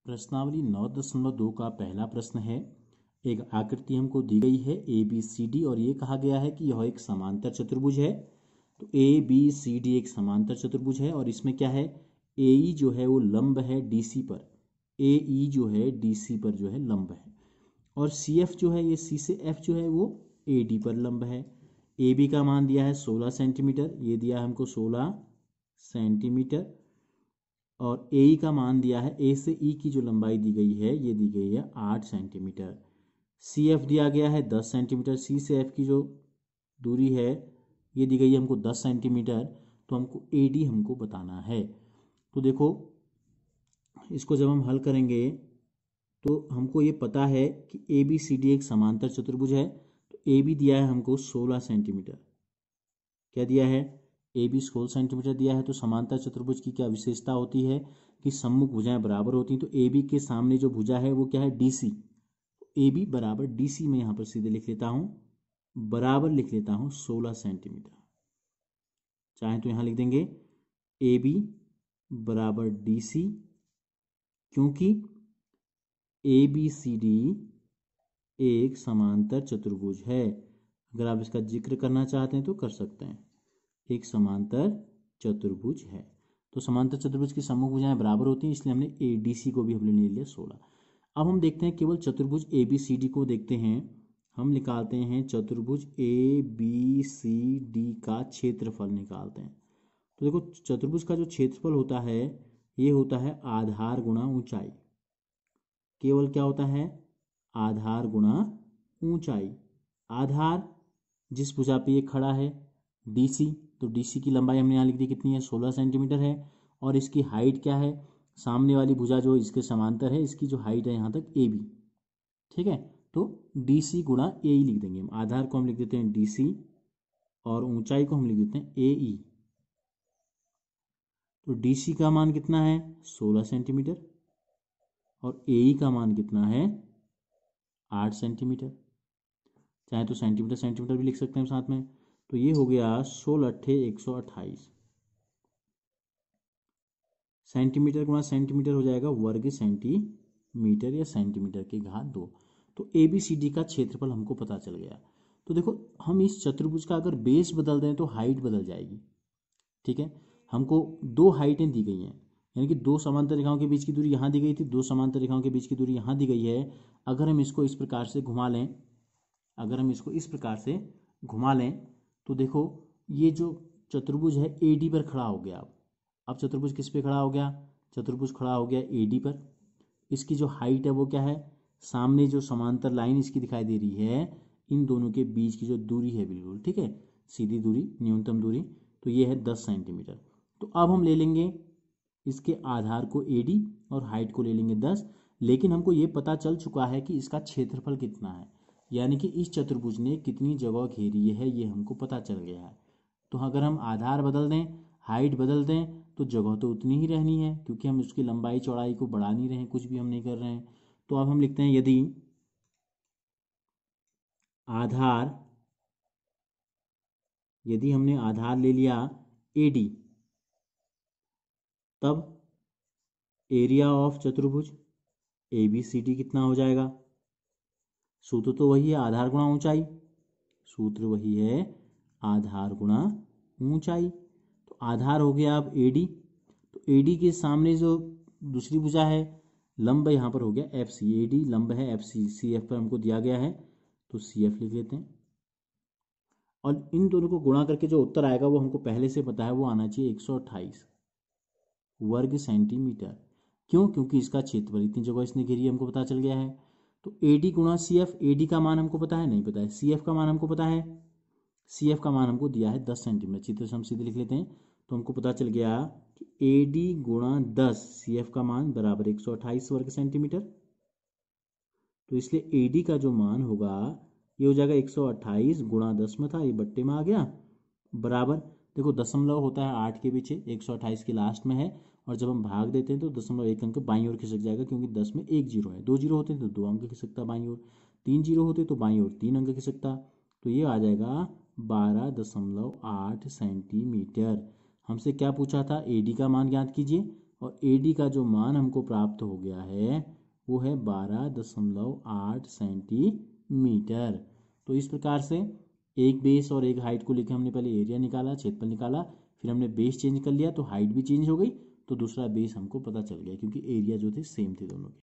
प्रश्नावली 9.2 का पहला प्रश्न है। एक आकृति हमको दी गई है ABCD और ये कहा गया है कि यह एक समांतर चतुर्भुज है। तो ABCD एक समांतर चतुर्भुज है और इसमें क्या है, AE जो है वो लंब है DC पर, AE जो है DC पर जो है लंब है, और CF जो है ये C से F जो है वो AD पर लंब है। AB का मान दिया है 16 सेंटीमीटर, ये दिया है हमको 16 सेंटीमीटर, और AE का मान दिया है, A से E की जो लंबाई दी गई है ये दी गई है 8 सेंटीमीटर। CF दिया गया है 10 सेंटीमीटर, C से F की जो दूरी है ये दी गई है हमको 10 सेंटीमीटर। तो हमको AD हमको बताना है। तो देखो इसको जब हम हल करेंगे तो हमको ये पता है कि ABCD एक समांतर चतुर्भुज है। तो AB दिया है हमको 16 सेंटीमीटर, क्या दिया है, AB 16 सेंटीमीटर दिया है। तो समांतर चतुर्भुज की क्या विशेषता होती है कि सम्मुख भुजाएं बराबर होती हैं। तो AB के सामने जो भुजा है वो क्या है, DC। AB बराबर DC में यहाँ पर सीधे लिख लेता हूँ, बराबर लिख लेता हूँ 16 सेंटीमीटर। चाहे तो यहाँ लिख देंगे AB बराबर DC, क्योंकि ABCD एक समांतर चतुर्भुज है। अगर आप इसका जिक्र करना चाहते हैं तो कर सकते हैं, एक समांतर चतुर्भुज है। तो समांतर चतुर्भुज की सम्मुख भुजाएं बराबर होती हैं, इसलिए हमने ADC को भी हमने ले लिया 16। अब हम देखते हैं केवल चतुर्भुज ABCD को देखते हैं। हम निकालते हैं चतुर्भुज ABCD का क्षेत्रफल निकालते हैं। तो देखो चतुर्भुज का जो क्षेत्रफल होता है ये होता है आधार गुणा ऊंचाई। केवल क्या होता है, आधार गुणा ऊंचाई। आधार जिस भुजा पे ये खड़ा है DC, तो DC की लंबाई हमने यहाँ लिख दी कितनी है, 16 सेंटीमीटर है। और इसकी हाइट क्या है, सामने वाली भुजा जो इसके समांतर है इसकी जो हाइट है यहाँ तक AB, ठीक है। तो DC गुणा AE लिख देंगे हम। आधार को हम लिख देते हैं DC और ऊंचाई को हम लिख देते हैं AE। तो DC का मान कितना है, 16 सेंटीमीटर, और AE का मान कितना है, 8 सेंटीमीटर। चाहे तो सेंटीमीटर सेंटीमीटर भी लिख सकते हैं साथ में। तो ये हो गया 16 × 128 सेंटीमीटर गुणा सेंटीमीटर हो जाएगा वर्ग सेंटीमीटर या सेंटीमीटर की घात 2। तो ABCD का क्षेत्रफल हमको पता चल गया। तो देखो हम इस चतुर्भुज का अगर बेस बदल दें तो हाइट बदल जाएगी, ठीक है। हमको दो हाइटें दी गई हैं, यानी कि दो समांतर रेखाओं के बीच की दूरी यहाँ दी गई थी, दो समांतर रेखाओं के बीच की दूरी यहाँ दी गई है। अगर हम इसको इस प्रकार से घुमा लें, अगर हम इसको इस प्रकार से घुमा लें तो देखो ये जो चतुर्भुज है AD पर खड़ा हो गया। अब चतुर्भुज किस पे खड़ा हो गया, चतुर्भुज खड़ा हो गया AD पर। इसकी जो हाइट है वो क्या है, सामने जो समांतर लाइन इसकी दिखाई दे रही है इन दोनों के बीच की जो दूरी है बिल्कुल, ठीक है, सीधी दूरी, न्यूनतम दूरी, तो ये है 10 सेंटीमीटर। तो अब हम ले लेंगे इसके आधार को AD और हाइट को ले लेंगे 10। लेकिन हमको ये पता चल चुका है कि इसका क्षेत्रफल कितना है, यानी कि इस चतुर्भुज ने कितनी जगह घेरी है ये हमको पता चल गया है। तो अगर हम आधार बदल दें, हाइट बदल दें, तो जगह तो उतनी ही रहनी है, क्योंकि हम उसकी लंबाई चौड़ाई को बढ़ा नहीं रहे हैं, कुछ भी हम नहीं कर रहे हैं। तो अब हम लिखते हैं यदि हमने आधार ले लिया AD, तब एरिया ऑफ चतुर्भुज ABCD कितना हो जाएगा। सूत्र तो वही है, आधार गुणा ऊंचाई, सूत्र वही है, आधार गुणा ऊंचाई। तो आधार हो गया अब AD, तो AD के सामने जो दूसरी भुजा है लंब यहाँ पर हो गया FC, AD लंब है FC, CF पर हमको दिया गया है तो CF लिख लेते हैं। और इन दोनों को गुणा करके जो उत्तर आएगा वो हमको पहले से पता है, वो आना चाहिए 128 वर्ग सेंटीमीटर। क्यों, क्योंकि इसका क्षेत्रफल इतनी जगह इसने घेरी है, हमको पता चल गया है। तो AD गुणा CF, AD का मान हमको पता है, नहीं पता है, CF का मान हमको पता है, CF का मान हमको दिया है 10 सेंटीमीटर। चित्र से हम सीधे लिख लेते हैं। तो हमको पता चल गया कि AD गुणा 10, CF का मान बराबर 128 वर्ग सेंटीमीटर। तो इसलिए AD का जो मान होगा ये हो जाएगा 128 गुणा 10 में था, ये बट्टे में आ गया, बराबर, देखो दशमलव होता है 8 के पीछे, 128 के लास्ट में है, और जब हम भाग देते हैं तो दशमलव एक अंक बाईं ओर खिसक जाएगा, क्योंकि 10 में एक जीरो है। 2 जीरो होते हैं तो 2 अंक खिसकता बाईं ओर, 3 जीरो होते तो बाईं ओर 3 अंक खिसकता। तो ये आ जाएगा 12.8 सेंटीमीटर। हमसे क्या पूछा था, AD का मान ज्ञात कीजिए और AD का जो मान हमको प्राप्त हो गया है वो है 12.8 सेंटीमीटर। तो इस प्रकार से एक बेस और एक हाइट को लेकर हमने पहले एरिया निकाला, क्षेत्रफल निकाला, फिर हमने बेस चेंज कर लिया तो हाइट भी चेंज हो गई, तो दूसरा बेस हमको पता चल गया क्योंकि एरिया जो थे सेम थे दोनों के।